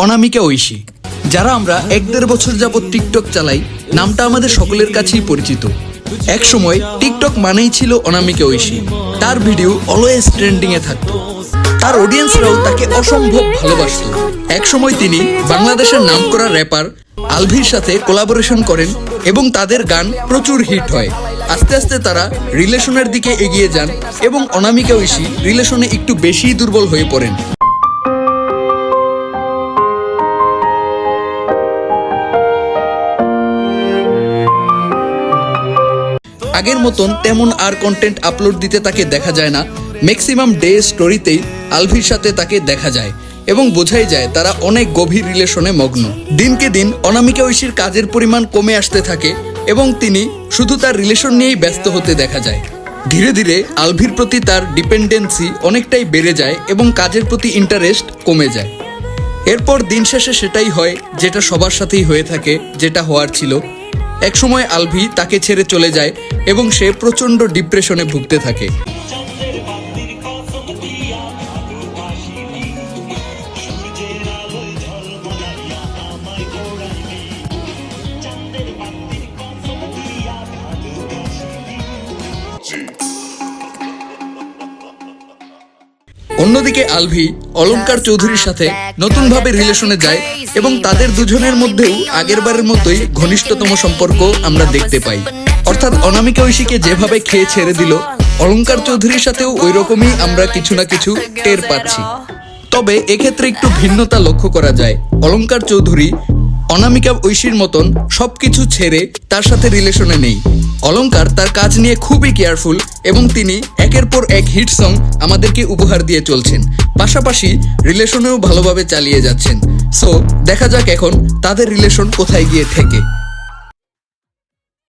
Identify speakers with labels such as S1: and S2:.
S1: অনামিকা ঐশী, যারা আমরা 1-1.5 বছর যাবত টিকটক চালাই, নামটা আমাদের সকলের কাছেই পরিচিত। এক সময় টিকটক মানেই ছিল অনামিকা ঐশী। তার ভিডিও অলওয়েজ ট্রেন্ডিং এ থাকতো, তার অডিয়েন্সরাও তাকে অসম্ভব ভালোবাসত। এক সময় তিনি বাংলাদেশের নামকরা র্যাপার আলভির সাথে কোলাবোরেশন করেন এবং তাদের গান প্রচুর হিট হয়। আস্তে আস্তে তারা রিলেশনের দিকে এগিয়ে যান এবং অনামিকা ঐশী রিলেশনে একটু বেশিই দুর্বল হয়ে পড়েন। আগের মতন তেমন আর কন্টেন্ট আপলোড দিতে তাকে দেখা যায় না। ম্যাক্সিমাম ডে স্টোরিতেই আলভির সাথে তাকে দেখা যায় এবং বোঝাই যায় তারা অনেক গভীর রিলেশনে মগ্ন। দিনকে দিন অনামিকা ঐশীর কাজের পরিমাণ কমে আসতে থাকে এবং তিনি শুধু তার রিলেশন নিয়েই ব্যস্ত হতে দেখা যায়। ধীরে ধীরে আলভির প্রতি তার ডিপেন্ডেন্সি অনেকটাই বেড়ে যায় এবং কাজের প্রতি ইন্টারেস্ট কমে যায়। এরপর দিন শেষে সেটাই হয় যেটা সবার সাথেই হয়ে থাকে, যেটা হওয়ার ছিল। একসময় আলভি তাকে ছেড়ে চলে যায় এবং সে প্রচণ্ড ডিপ্রেশনে ভুগতে থাকে। অন্যদিকে আলভি অলঙ্কার চৌধুরীর সাথে নতুনভাবে রিলেশনে যায় এবং তাদের দুজনের মধ্যেও আগেরবারের মতোই ঘনিষ্ঠতম সম্পর্ক আমরা দেখতে পাই। অর্থাৎ অনামিকা ঐশীকে যেভাবে খেয়ে ছেড়ে দিল, অলঙ্কার চৌধুরীর সাথেও ওই রকমই আমরা কিছু না কিছু টের পাচ্ছি। তবে এক্ষেত্রে একটু ভিন্নতা লক্ষ্য করা যায়। অলঙ্কার চৌধুরী অনামিকা ঐশীর মতন সবকিছু ছেড়ে তার সাথে রিলেশনে নেই। অলঙ্কার তার কাজ নিয়ে খুবই কেয়ারফুল এবং তিনি একের পর এক হিট সং আমাদেরকে উপহার দিয়ে চলছেন, পাশাপাশি রিলেশনেও ভালোভাবে চালিয়ে যাচ্ছেন। সো দেখা যাক এখন তাদের রিলেশন কোথায় গিয়ে ঠেকে।